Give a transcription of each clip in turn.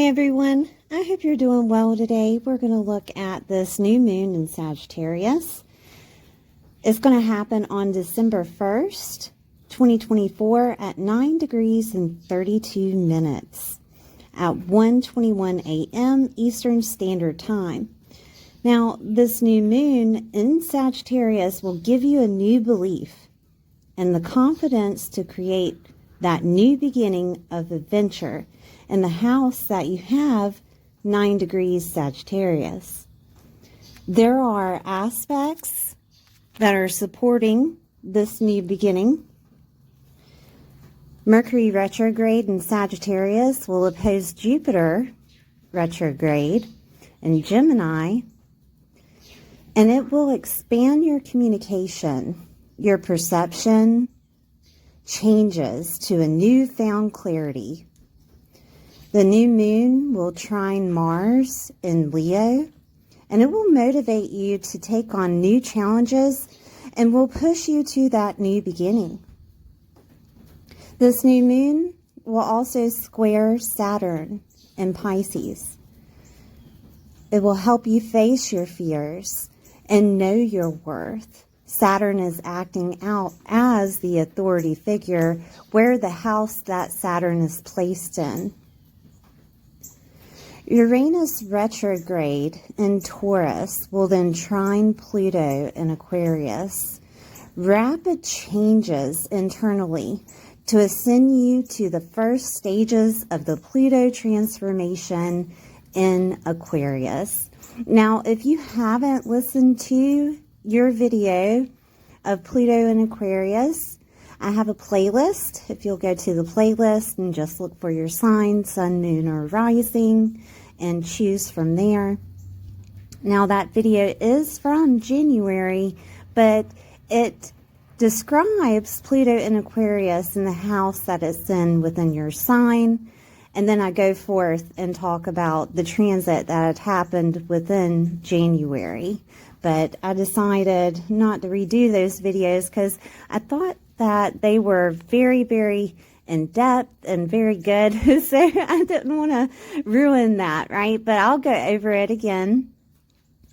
Hi everyone, I hope you're doing well today. We're going to look at this new moon in Sagittarius. It's going to happen on December 1st, 2024 at 9 degrees and 32 minutes at 1:21 a.m. Eastern Standard Time. Now, this new moon in Sagittarius will give you a new belief and the confidence to create that new beginning of adventure in the house that you have 9 degrees Sagittarius. There are aspects that are supporting this new beginning. Mercury retrograde in Sagittarius will oppose Jupiter retrograde in Gemini, and it will expand your communication, your perception changes to a newfound clarity. The new moon will trine Mars in Leo, and it will motivate you to take on new challenges and will push you to that new beginning. This new moon will also square Saturn in Pisces. It will help you face your fears and know your worth. Saturn is acting out as the authority figure where the house that Saturn is placed in. Uranus retrograde in Taurus will then trine Pluto in Aquarius. Rapid changes internally to ascend you to the first stages of the Pluto transformation in Aquarius. Now, if you haven't listened to your video of Pluto in Aquarius, I have a playlist. If you'll go to the playlist and just look for your sign, sun, moon, or rising, and choose from there. Now that video is from January, but it describes Pluto in Aquarius in the house that it's in within your sign. And then I go forth and talk about the transit that had happened within January. But I decided not to redo those videos because I thought that they were very, very in depth and very good. So I didn't want to ruin that, right? But I'll go over it again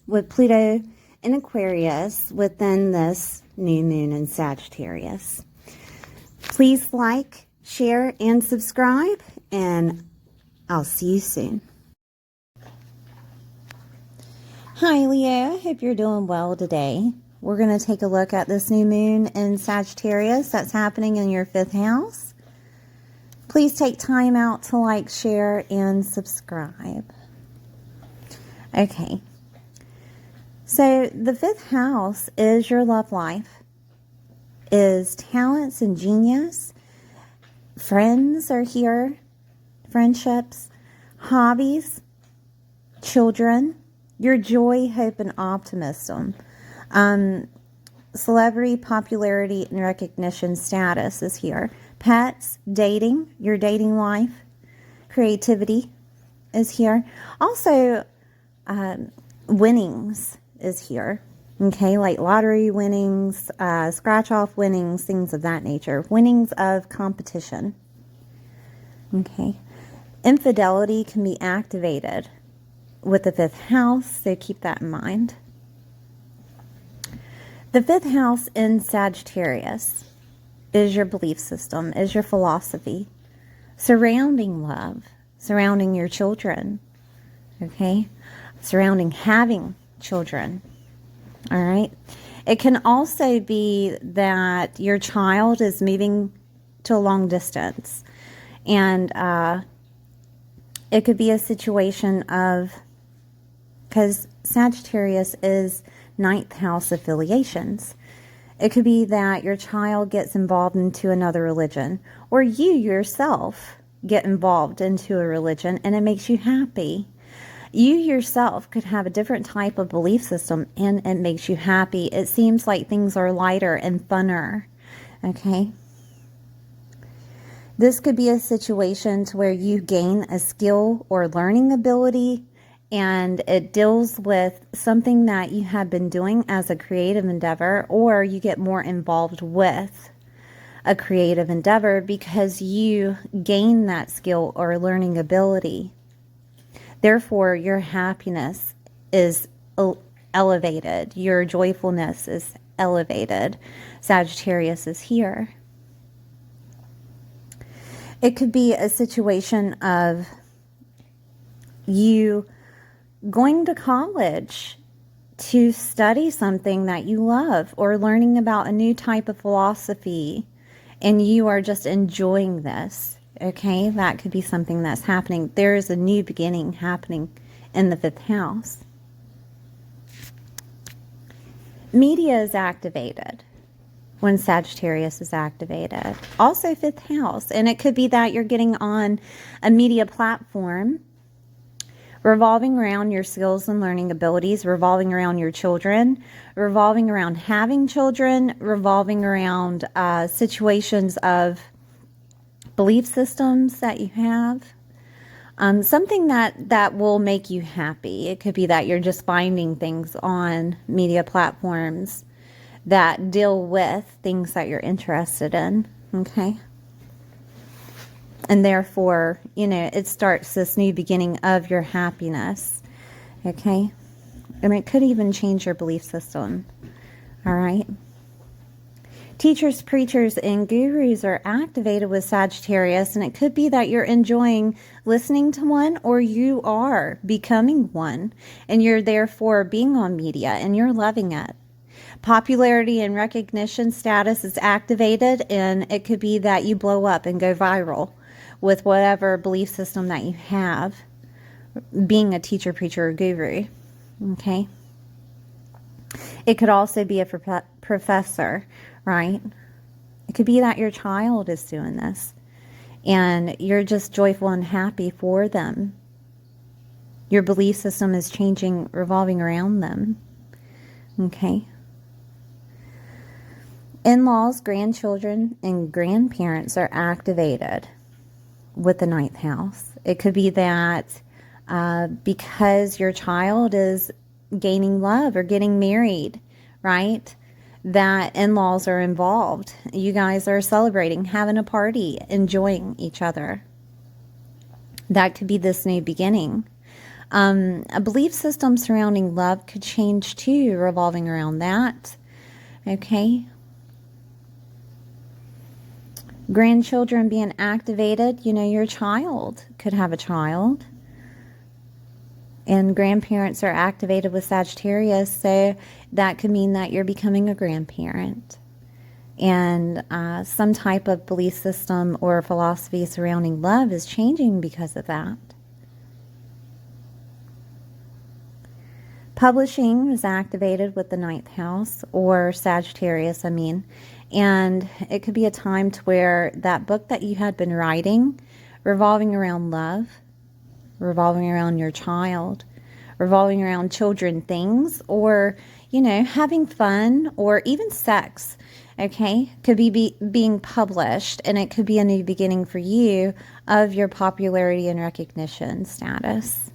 with Pluto in Aquarius within this new moon in Sagittarius. Please like, share, and subscribe, and I'll see you soon. Hi Leo, I hope you're doing well today. We're going to take a look at this new moon in Sagittarius that's happening in your 5th house. Please take time out to like, share, and subscribe. Okay. So the 5th house is your love life, is talents and genius. Friends are here, friendships, hobbies, children, your joy, hope, and optimism. Celebrity, popularity, and recognition status is here. Pets, dating, your dating life, creativity is here. Also, winnings is here. Okay, like lottery winnings, scratch-off winnings, things of that nature. Winnings of competition. Okay. Infidelity can be activated with the 5th house, so keep that in mind. The 5th house in Sagittarius is your belief system, is your philosophy, surrounding love, surrounding your children, okay, surrounding having children, all right. It can also be that your child is moving to a long distance, and it could be a situation of, because Sagittarius is 9th house affiliations. It could be that your child gets involved into another religion, or you yourself get involved into a religion and it makes you happy. You yourself could have a different type of belief system and it makes you happy. It seems like things are lighter and funner. Okay. This could be a situation to where you gain a skill or learning ability, and it deals with something that you have been doing as a creative endeavor, or you get more involved with a creative endeavor because you gain that skill or learning ability. Therefore, your happiness is elevated. Your joyfulness is elevated. Sagittarius is here. It could be a situation of you going to college to study something that you love, or learning about a new type of philosophy, and you are just enjoying this. Okay, that could be something that's happening. There is a new beginning happening in the 5th house. Media is activated when Sagittarius is activated. Also 5th house. And it could be that you're getting on a media platform revolving around your skills and learning abilities, revolving around your children, revolving around having children, revolving around situations of belief systems that you have. Something that will make you happy. It could be that you're just finding things on media platforms that deal with things that you're interested in. Okay. And therefore, it starts this new beginning of your happiness. Okay. And it could even change your belief system. All right. Teachers, preachers, and gurus are activated with Sagittarius, and it could be that you're enjoying listening to one, or you are becoming one, and you're therefore being on media and you're loving it. Popularity and recognition status is activated, and it could be that you blow up and go viral with whatever belief system that you have, being a teacher, preacher, or guru. Okay. It could also be a professor, right? It could be that your child is doing this and you're just joyful and happy for them. Your belief system is changing, revolving around them. Okay. In-laws, grandchildren, and grandparents are activated with the 9th house. It could be that because your child is gaining love or getting married, right? That in-laws are involved. You guys are celebrating, having a party, enjoying each other. That could be this new beginning. A belief system surrounding love could change too, revolving around that. Okay. Grandchildren being activated. Your child could have a child. And grandparents are activated with Sagittarius, so that could mean that you're becoming a grandparent. And some type of belief system or philosophy surrounding love is changing because of that. Publishing is activated with the 9th house, or Sagittarius, and it could be a time to where that book that you had been writing, revolving around love, revolving around your child, revolving around children things, or, having fun, or even sex, okay, could be being published, and it could be a new beginning for you of your popularity and recognition status.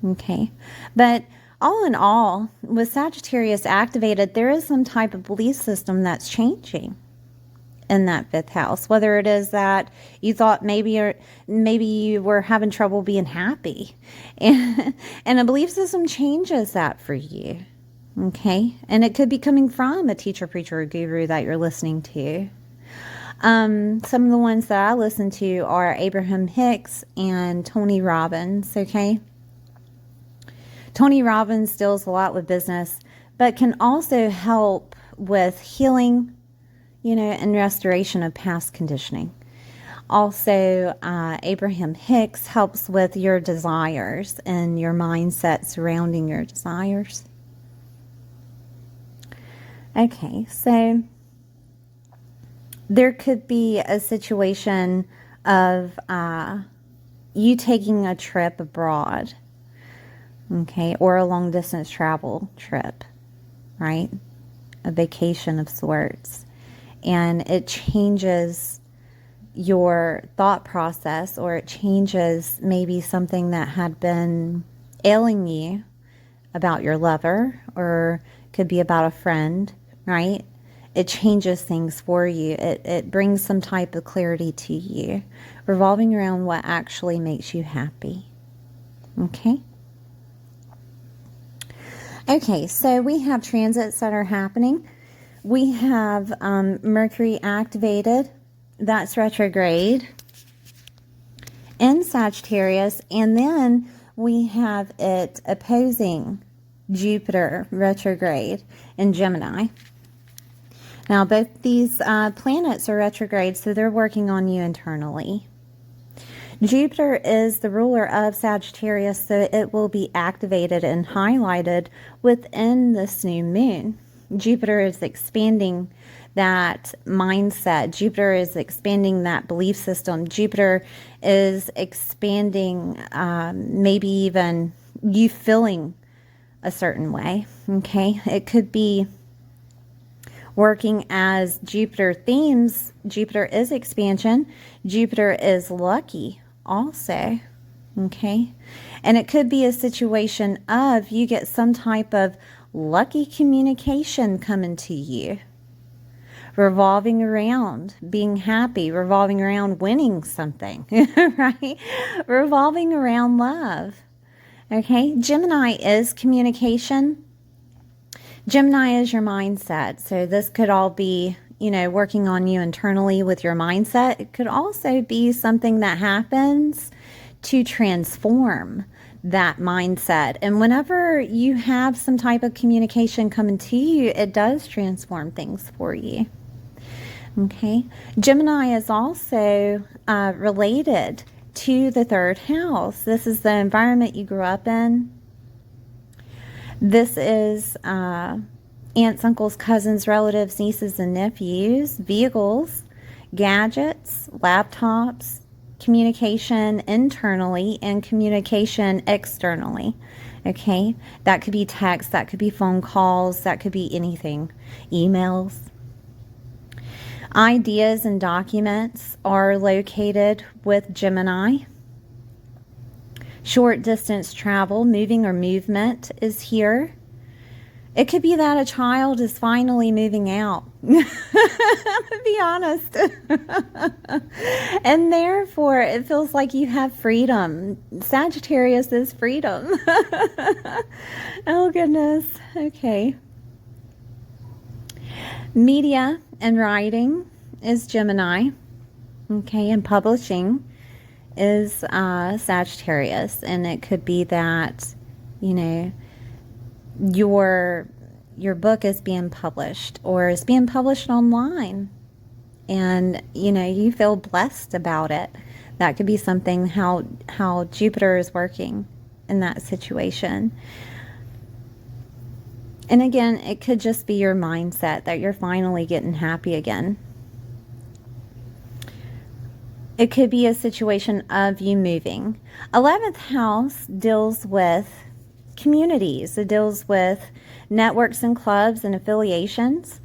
Okay, but all in all, with Sagittarius activated, there is some type of belief system that's changing in that 5th house, whether it is that you thought maybe you were having trouble being happy, and a belief system changes that for you. Okay, and it could be coming from a teacher, preacher, or guru that you're listening to. Some of the ones that I listen to are Abraham Hicks and Tony Robbins. Okay, Tony Robbins deals a lot with business, but can also help with healing, and restoration of past conditioning. Also, Abraham Hicks helps with your desires and your mindset surrounding your desires. Okay, so there could be a situation of you taking a trip abroad, okay, or a long distance travel trip, right? A vacation of sorts. And it changes your thought process, or it changes maybe something that had been ailing you about your lover, or could be about a friend, right? It changes things for you. It brings some type of clarity to you, revolving around what actually makes you happy. Okay. Okay, so we have transits that are happening. We have Mercury activated. That's retrograde in Sagittarius. And then we have it opposing Jupiter retrograde in Gemini. Now, both these planets are retrograde, so they're working on you internally. Jupiter is the ruler of Sagittarius, so it will be activated and highlighted within this new moon. Jupiter is expanding that mindset. Jupiter is expanding that belief system. Jupiter is expanding maybe even you feeling a certain way, okay? It could be working as Jupiter themes. Jupiter is expansion. Jupiter is lucky also, okay? And it could be a situation of you get some type of lucky communication coming to you, revolving around being happy, revolving around winning something, right? Revolving around love, okay? Gemini is communication. Gemini is your mindset. So this could all be, working on you internally with your mindset. It could also be something that happens to transform that mindset. And whenever you have some type of communication coming to you, it does transform things for you. Okay. Gemini is also related to the third house. This is the environment you grew up in. This is aunts, uncles, cousins, relatives, nieces, and nephews, vehicles, gadgets, laptops, communication internally and communication externally. Okay, that could be text, that could be phone calls, that could be anything, emails. Ideas and documents are located with Gemini. Short distance travel, moving or movement is here. It could be that a child is finally moving out. To be honest. And therefore, it feels like you have freedom. Sagittarius is freedom. Oh, goodness. Okay. Media and writing is Gemini. Okay, and publishing is Sagittarius. And it could be that, your book is being published or is being published online, and you feel blessed about it. That could be something how Jupiter is working in that situation. And again, it could just be your mindset that you're finally getting happy again. It could be a situation of you moving. 11th house deals with communities. It deals with networks and clubs and affiliations.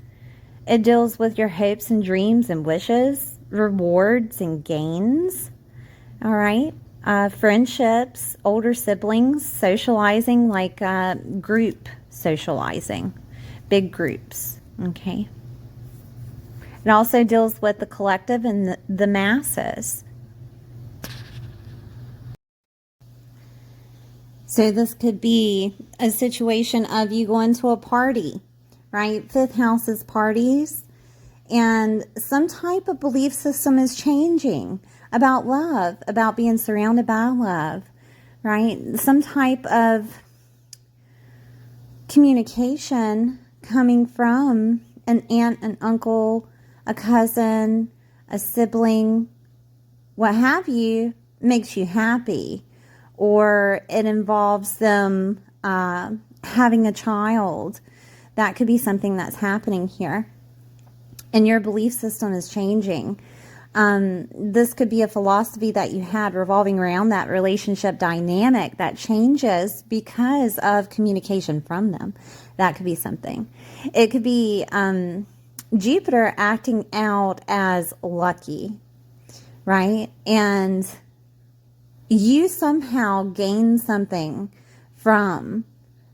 It deals with your hopes and dreams and wishes, rewards and gains. All right. Friendships, older siblings, socializing, like group socializing, big groups. Okay. It also deals with the collective and the masses. So this could be a situation of you going to a party, right? 5th house is parties, and some type of belief system is changing about love, about being surrounded by love, right? Some type of communication coming from an aunt, an uncle, a cousin, a sibling, what have you, makes you happy. Or it involves them having a child. That could be something that's happening here. And your belief system is changing. This could be a philosophy that you had revolving around that relationship dynamic that changes because of communication from them. That could be something. It could be Jupiter acting out as lucky, right? And you somehow gain something from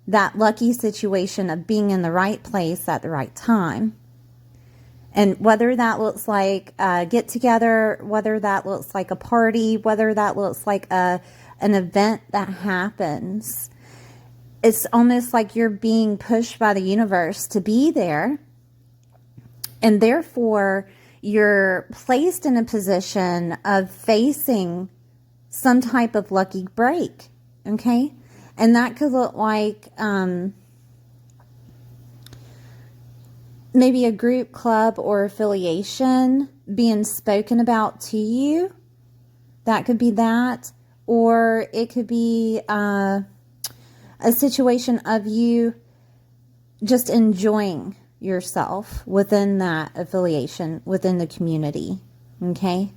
that lucky situation of being in the right place at the right time. And whether that looks like a get together, whether that looks like a party, whether that looks like a an event that happens. It's almost like you're being pushed by the universe to be there. And therefore, you're placed in a position of facing some type of lucky break. Okay? And that could look like maybe a group, club, or affiliation being spoken about to you. That could be that. Or it could be a situation of you just enjoying yourself within that affiliation, within the community. Okay?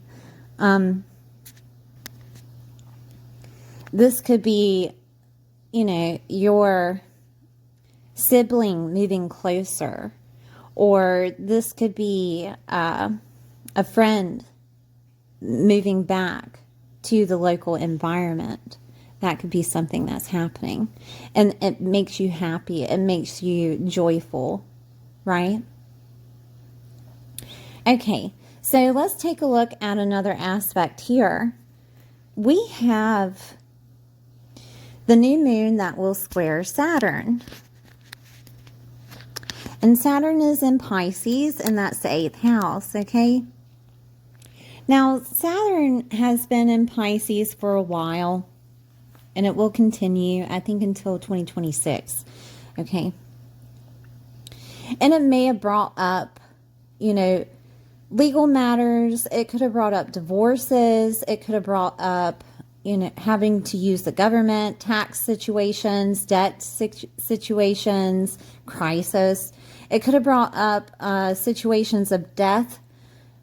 This could be, your sibling moving closer. Or this could be a friend moving back to the local environment. That could be something that's happening. And it makes you happy. It makes you joyful. Right? Okay, so let's take a look at another aspect here. We have the new moon that will square Saturn. And Saturn is in Pisces, and that's the 8th house, okay? Now, Saturn has been in Pisces for a while, and it will continue, I think, until 2026, okay? And it may have brought up, legal matters. It could have brought up divorces. It could have brought up, having to use the government, tax situations, debt situations, crisis. It could have brought up situations of death,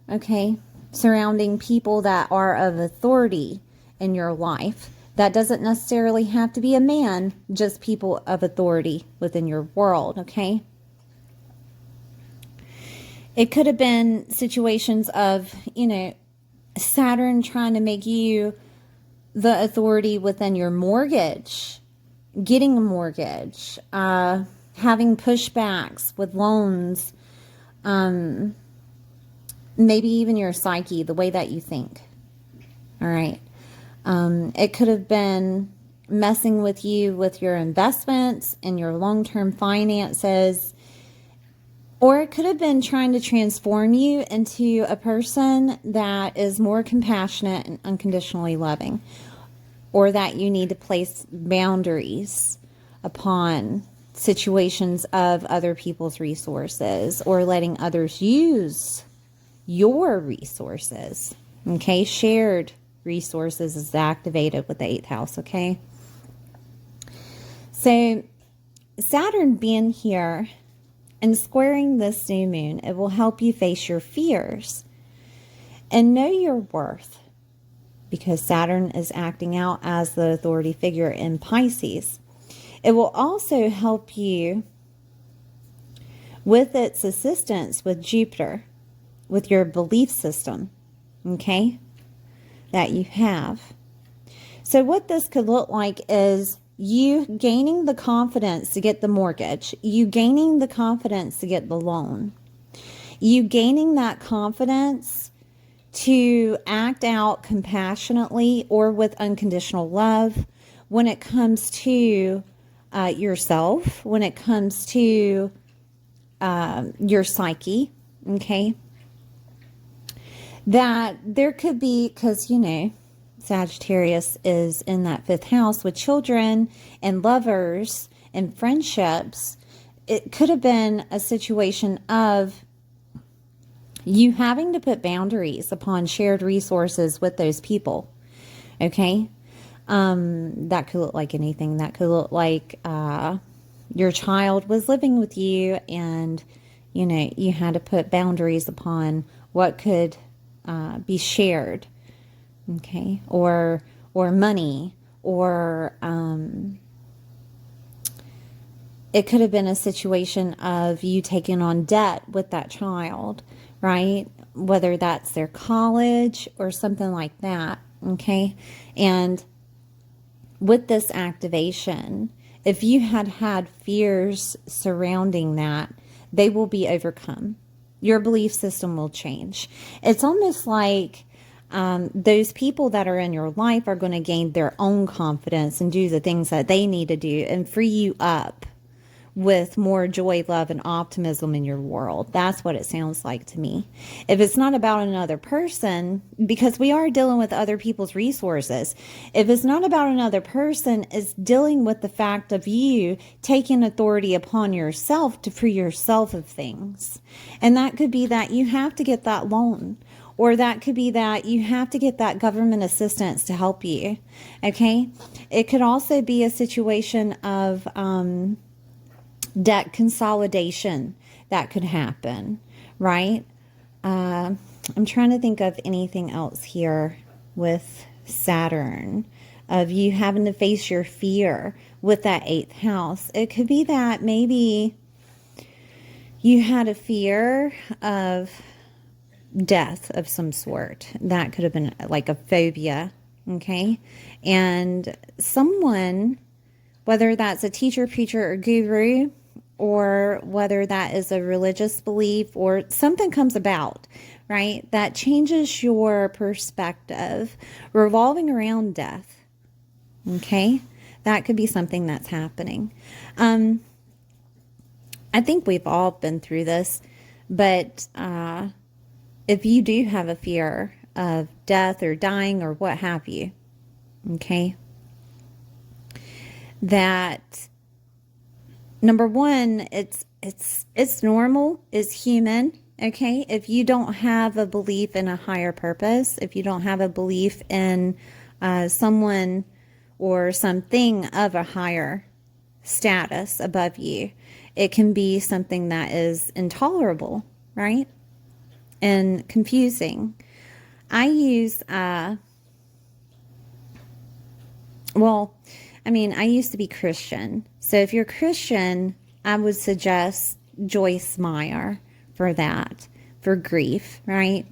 okay, surrounding people that are of authority in your life. That doesn't necessarily have to be a man, just people of authority within your world, okay? It could have been situations of, Saturn trying to make you the authority within your mortgage, getting a mortgage, having pushbacks with loans, maybe even your psyche, the way that you think. All right. It could have been messing with you with your investments and your long-term finances. Or it could have been trying to transform you into a person that is more compassionate and unconditionally loving. Or that you need to place boundaries upon situations of other people's resources. Or letting others use your resources. Okay, shared resources is activated with the 8th house, okay? So, Saturn being here and squaring this new moon, it will help you face your fears and know your worth, because Saturn is acting out as the authority figure in Pisces. It will also help you with its assistance with Jupiter, with your belief system, okay, that you have. So what this could look like is you gaining the confidence to get the mortgage, you gaining the confidence to get the loan, you gaining that confidence to act out compassionately or with unconditional love when it comes to yourself, when it comes to your psyche, okay? That there could be, because, Sagittarius is in that 5th house with children and lovers and friendships. It could have been a situation of you having to put boundaries upon shared resources with those people. Okay? That could look like anything. That could look like your child was living with you and, you had to put boundaries upon what could be shared. Okay, or money, or it could have been a situation of you taking on debt with that child, right? Whether that's their college or something like that, okay? And with this activation, if you had fears surrounding that, they will be overcome. Your belief system will change. It's almost like those people that are in your life are going to gain their own confidence and do the things that they need to do and free you up with more joy, love, and optimism in your world. That's what it sounds like to me. If it's not about another person, because we are dealing with other people's resources, if it's not about another person, it's dealing with the fact of you taking authority upon yourself to free yourself of things. And that could be that you have to get that loan, or that could be that you have to get that government assistance to help you. Okay? It could also be a situation of debt consolidation that could happen, right? I'm trying to think of anything else here with Saturn, of you having to face your fear with that 8th house. It could be that maybe you had a fear of death of some sort. That could have been like a phobia, okay? And someone, whether that's a teacher, preacher, or guru, or whether that is a religious belief or something comes about, right, that changes your perspective revolving around death, okay? That could be something that's happening. I think we've all been through this, but if you do have a fear of death or dying or what have you, okay, that number one, it's normal, it's human, okay? If you don't have a belief in a higher purpose, if you don't have a belief in someone or something of a higher status above you, it can be something that is intolerable, right? And confusing. I use, I used to be Christian. So if you're Christian, I would suggest Joyce Meyer for that, for grief, right?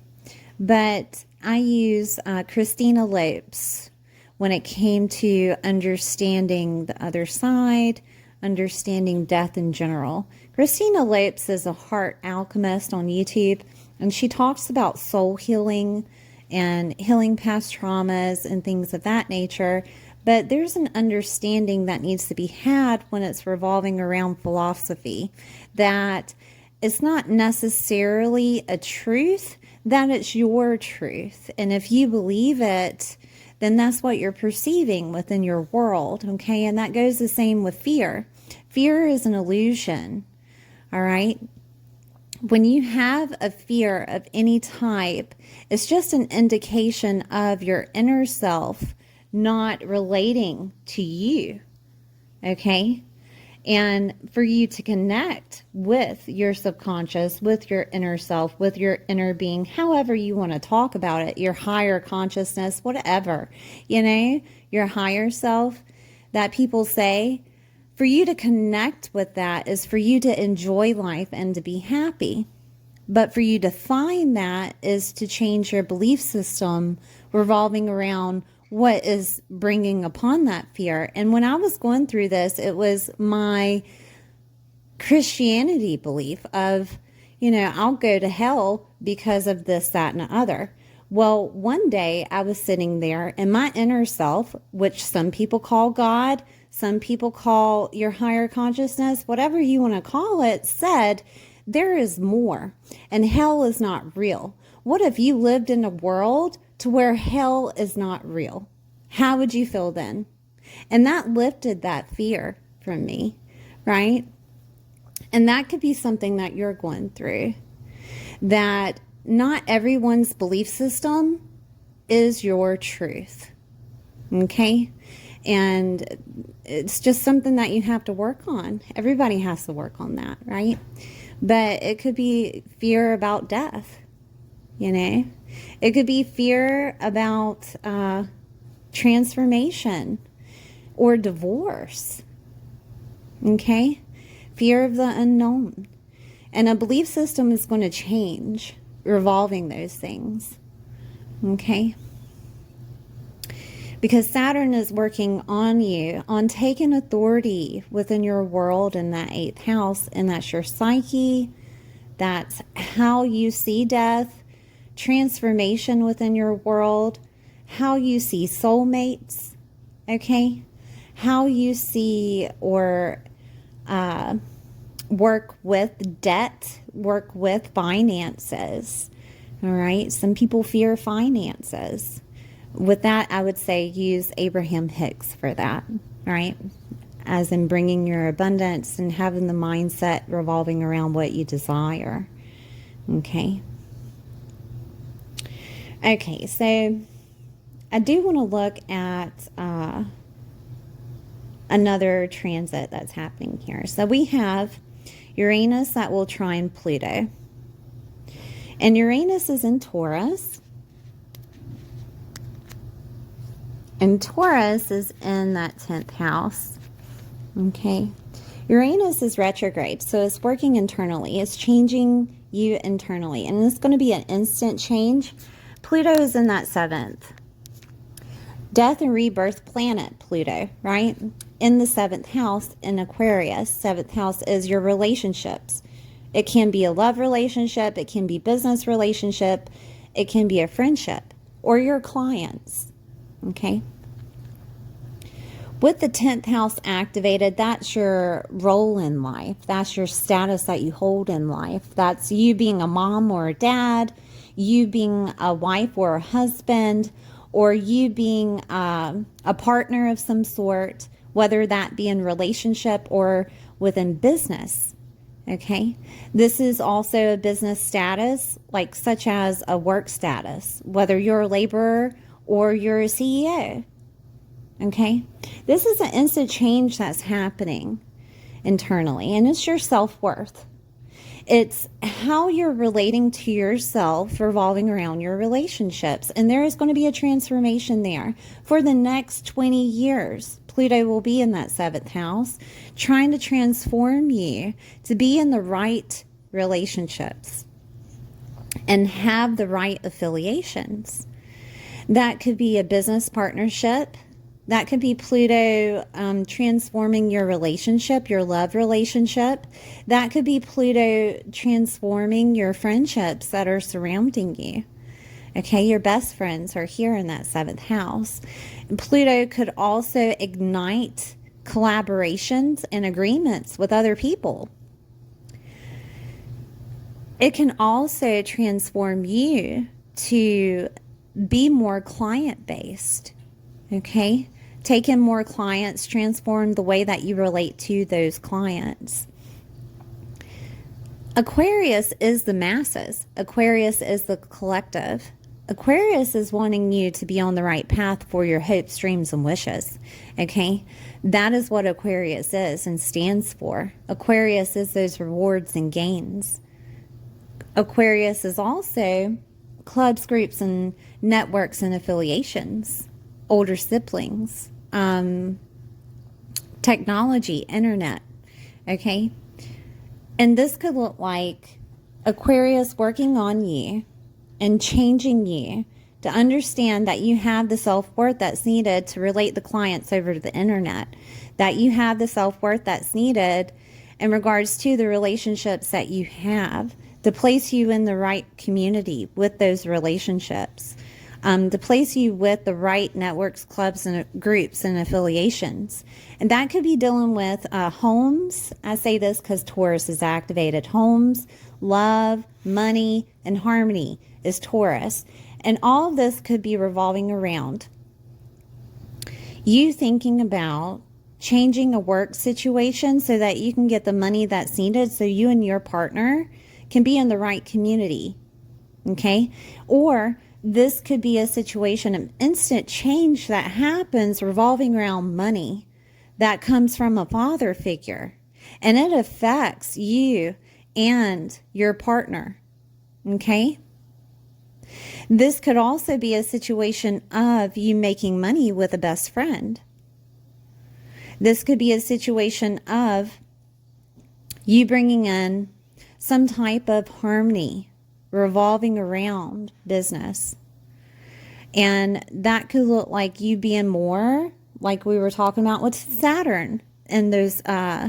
But I use Christina Lopes when it came to understanding the other side, understanding death in general. Christina Lopes is a heart alchemist on YouTube, and she talks about soul healing and healing past traumas and things of that nature. But there's an understanding that needs to be had when it's revolving around philosophy, that it's not necessarily a truth, that it's your truth. And if you believe it, then that's what you're perceiving within your world, okay? And that goes the same with fear. Fear is an illusion, all right? When you have a fear of any type, it's just an indication of your inner self not relating to you, okay? And for you to connect with your subconscious, with your inner self, with your inner being, however you want to talk about it, your higher consciousness, whatever, your higher self that people say, for you to connect with that is for you to enjoy life and to be happy. But for you to find that is to change your belief system revolving around what is bringing upon that fear. And when I was going through this, it was my Christianity belief of, I'll go to hell because of this, that, and the other. Well, one day I was sitting there and my inner self, which some people call God, some people call your higher consciousness, whatever you want to call it, said, there is more and hell is not real. What if you lived in a world to where hell is not real? How would you feel then? And that lifted that fear from me, right? And that could be something that you're going through, that not everyone's belief system is your truth, okay? And it's just something that you have to work on. Everybody has to work on that, right? But it could be fear about death, It could be fear about transformation or divorce, okay? Fear of the unknown. And a belief system is going to change revolving those things, okay? Because Saturn is working on you, on taking authority within your world in that 8th house, and that's your psyche, that's how you see death, transformation within your world, how you see soulmates, okay? How you see or work with debt, work with finances, all right? Some people fear finances. With that, I would say use Abraham Hicks for that, all right? As in bringing your abundance and having the mindset revolving around what you desire, okay? Okay, so I do want to look at another transit that's happening here. So we have Uranus that will trine Pluto. And Uranus is in Taurus. And Taurus is in that 10th house. Okay. Uranus is retrograde, so it's working internally. It's changing you internally. And it's going to be an instant change. Pluto is in that 7th. Death and rebirth planet, Pluto, right? In the 7th house in Aquarius. 7th house is your relationships. It can be a love relationship. It can be business relationship. It can be a friendship or your clients. Okay. With the 10th house activated, that's your role in life. That's your status that you hold in life. That's you being a mom or a dad, you being a wife or a husband, or you being a partner of some sort, whether that be in relationship or within business. Okay. This is also a business status, like such as a work status, whether you're a laborer or you're a CEO. Okay. This is an instant change that's happening internally, and it's your self-worth. It's how you're relating to yourself revolving around your relationships. And there is going to be a transformation there for the next 20 years. Pluto will be in that 7th house, trying to transform you to be in the right relationships and have the right affiliations. That could be a business partnership. That could be Pluto transforming your relationship, your love relationship. That could be Pluto transforming your friendships that are surrounding you. Okay, your best friends are here in that 7th house. And Pluto could also ignite collaborations and agreements with other people. It can also transform you to be more client-based. Okay, take in more clients, transform the way that you relate to those clients. Aquarius is the masses. Aquarius is the collective. Aquarius is wanting you to be on the right path for your hopes, dreams, and wishes. Okay, that is what Aquarius is and stands for. Aquarius is those rewards and gains. Aquarius is also clubs, groups, and networks and affiliations. Older siblings, technology, internet, okay? And this could look like Aquarius working on you and changing you to understand that you have the self-worth that's needed to relate the clients over to the internet, that you have the self-worth that's needed in regards to the relationships that you have to place you in the right community with those relationships. To place you with the right networks, clubs, and groups and affiliations. And that could be dealing with homes. I say this because Taurus is activated. Homes, love, money, and harmony is Taurus. And all of this could be revolving around you thinking about changing a work situation so that you can get the money that's needed so you and your partner can be in the right community. Okay? Or this could be a situation of instant change that happens revolving around money that comes from a father figure. And it affects you and your partner. Okay? This could also be a situation of you making money with a best friend. This could be a situation of you bringing in some type of harmony revolving around business. And that could look like you being more like we were talking about with Saturn and those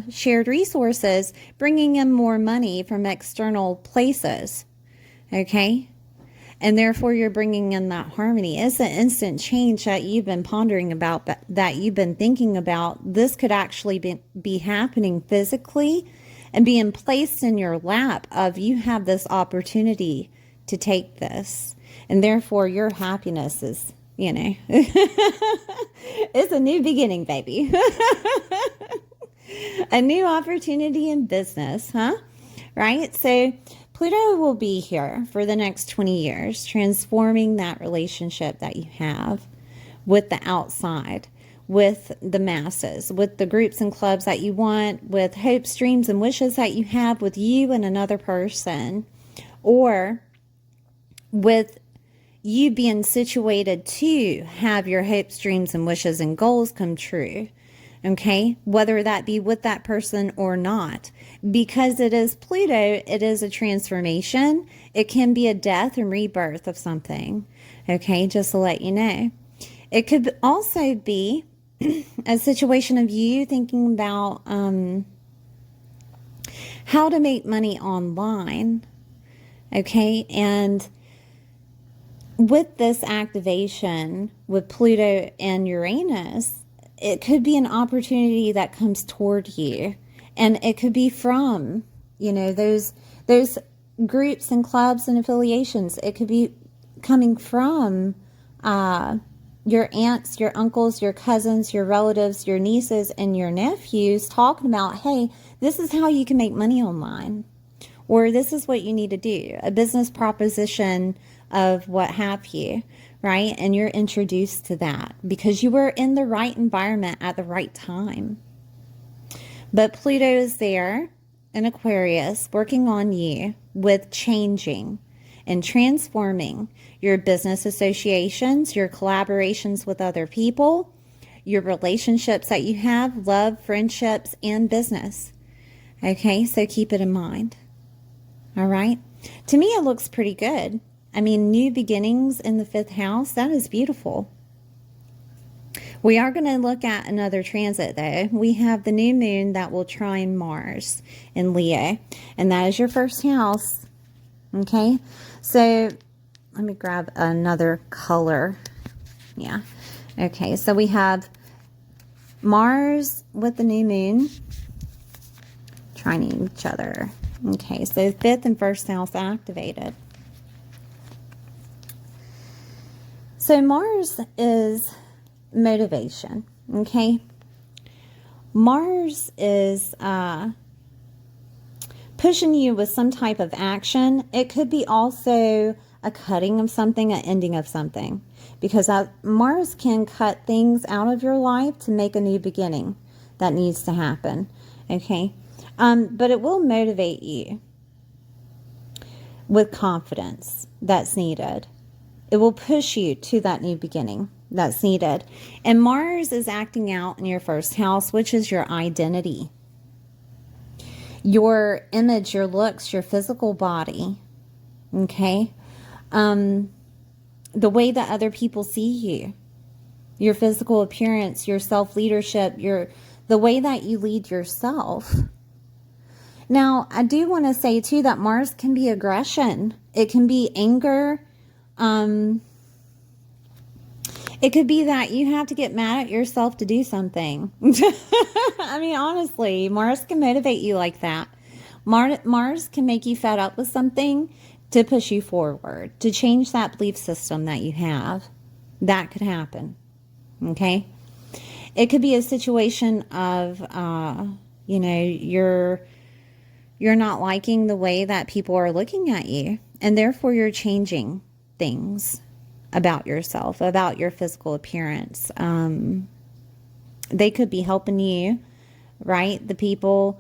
shared resources, bringing in more money from external places. Okay. And therefore, you're bringing in that harmony. It's an instant change that you've been pondering about, that you've been thinking about. This could actually be happening physically and being placed in your lap of, you have this opportunity to take this. And therefore, your happiness is, it's a new beginning, baby. A new opportunity in business, huh? Right? So Pluto will be here for the next 20 years, transforming that relationship that you have with the outside, with the masses, with the groups and clubs that you want, with hopes, dreams, and wishes that you have with you and another person, or with you being situated to have your hopes, dreams, and wishes and goals come true. Okay, whether that be with that person or not, because it is Pluto, it is a transformation. It can be a death and rebirth of something. Okay, just to let you know. It could also be a situation of you thinking about how to make money online. Okay, and with this activation with Pluto and Uranus, it could be an opportunity that comes toward you. And it could be from, those groups and clubs and affiliations. It could be coming from your aunts, your uncles, your cousins, your relatives, your nieces, and your nephews talking about, hey, this is how you can make money online. Or this is what you need to do. A business proposition of what have you. Right? And you're introduced to that because you were in the right environment at the right time. But Pluto is there in Aquarius working on you with changing and transforming your business associations, your collaborations with other people, your relationships that you have, love, friendships, and business. Okay, so keep it in mind. All right. To me, it looks pretty good. I mean, new beginnings in the 5th house, that is beautiful. We are going to look at another transit, though. We have the new moon that will trine Mars in Leo, and that is your 1st house. Okay, so let me grab another color. Yeah. Okay, so we have Mars with the new moon trining each other. Okay, so 5th and 1st house activated. So Mars is motivation, okay? Mars is pushing you with some type of action. It could be also a cutting of something, an ending of something. Because Mars can cut things out of your life to make a new beginning that needs to happen, okay? But it will motivate you with confidence that's needed. It will push you to that new beginning that's needed. And Mars is acting out in your 1st house, which is your identity, your image, your looks, your physical body. Okay? The way that other people see you, your physical appearance, your self-leadership, the way that you lead yourself. Now, I do want to say, too, that Mars can be aggression. It can be anger. It could be that you have to get mad at yourself to do something. I mean, honestly, Mars can motivate you like that. Mars can make you fed up with something to push you forward, to change that belief system that you have. That could happen. Okay? It could be a situation of, you're not liking the way that people are looking at you, and therefore you're changing things about yourself, about your physical appearance. They could be helping you, right? The people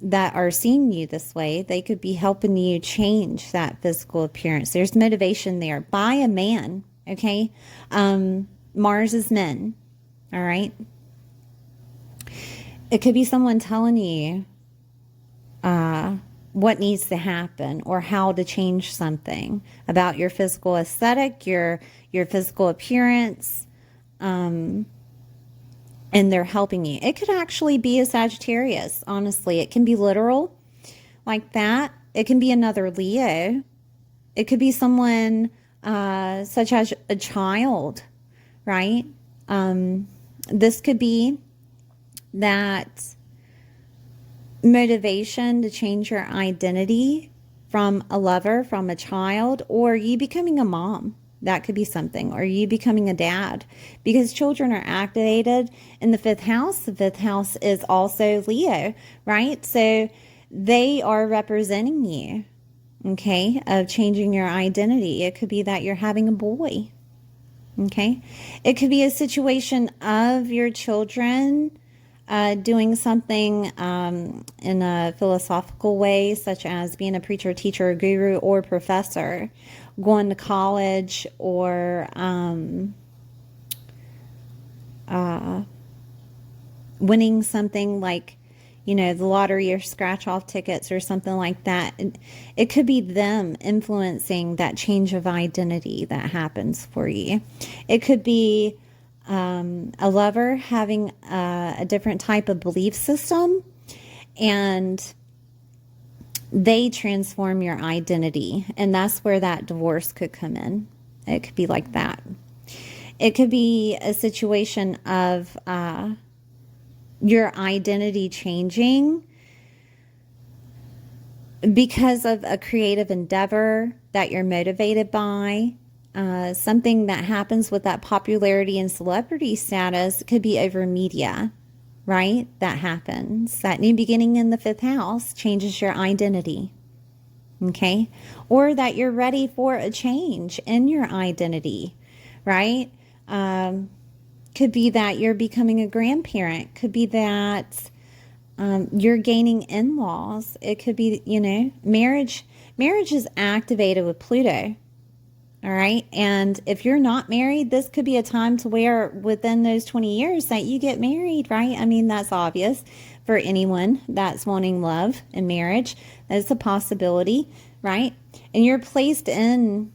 that are seeing you this way, they could be helping you change that physical appearance. There's motivation there by a man, okay? Mars is men, all right? It could be someone telling you what needs to happen or how to change something about your physical aesthetic, your physical appearance, and they're helping you. It could actually be a Sagittarius, honestly. It can be literal like that. It can be another Leo, It could be someone such as a child, right? This could be that motivation to change your identity from a lover, from a child, or you becoming a mom. That could be something, or you becoming a dad, because children are activated in the fifth house. The fifth house is also Leo, right? So they are representing you, okay, of changing your identity. It could be that you're having a boy, okay? It could be a situation of your children doing something in a philosophical way, such as being a preacher, teacher, guru, or professor, going to college, or winning something like, you know, the lottery or scratch off tickets or something like that. It could be them influencing that change of identity that happens for you. It could be a lover having a different type of belief system, and they transform your identity, and that's where that divorce could come in. It could be like that. It could be a situation of your identity changing because of a creative endeavor that you're motivated by. Something that happens with that popularity and celebrity status could be over media, right? That happens. That new beginning in the fifth house changes your identity, okay? Or that you're ready for a change in your identity, right? Could be that you're becoming a grandparent. Could be that you're gaining in-laws. It could be, you know, marriage. Marriage is activated with Pluto. All right. And if you're not married, this could be a time to where within those 20 years that you get married, right? I mean, that's obvious for anyone that's wanting love and marriage. That's a possibility, right? And you're placed in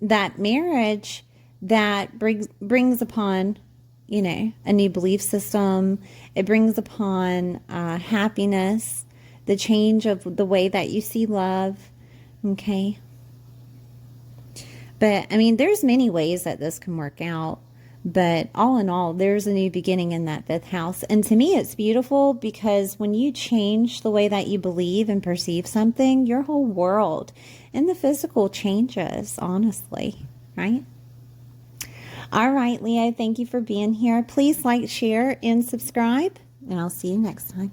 that marriage that brings upon, you know, a new belief system. It brings upon happiness, the change of the way that you see love, okay? But, I mean, there's many ways that this can work out. But all in all, there's a new beginning in that fifth house. And to me, it's beautiful because when you change the way that you believe and perceive something, your whole world and the physical changes, honestly, right? All right, Leo, thank you for being here. Please like, share, and subscribe. And I'll see you next time.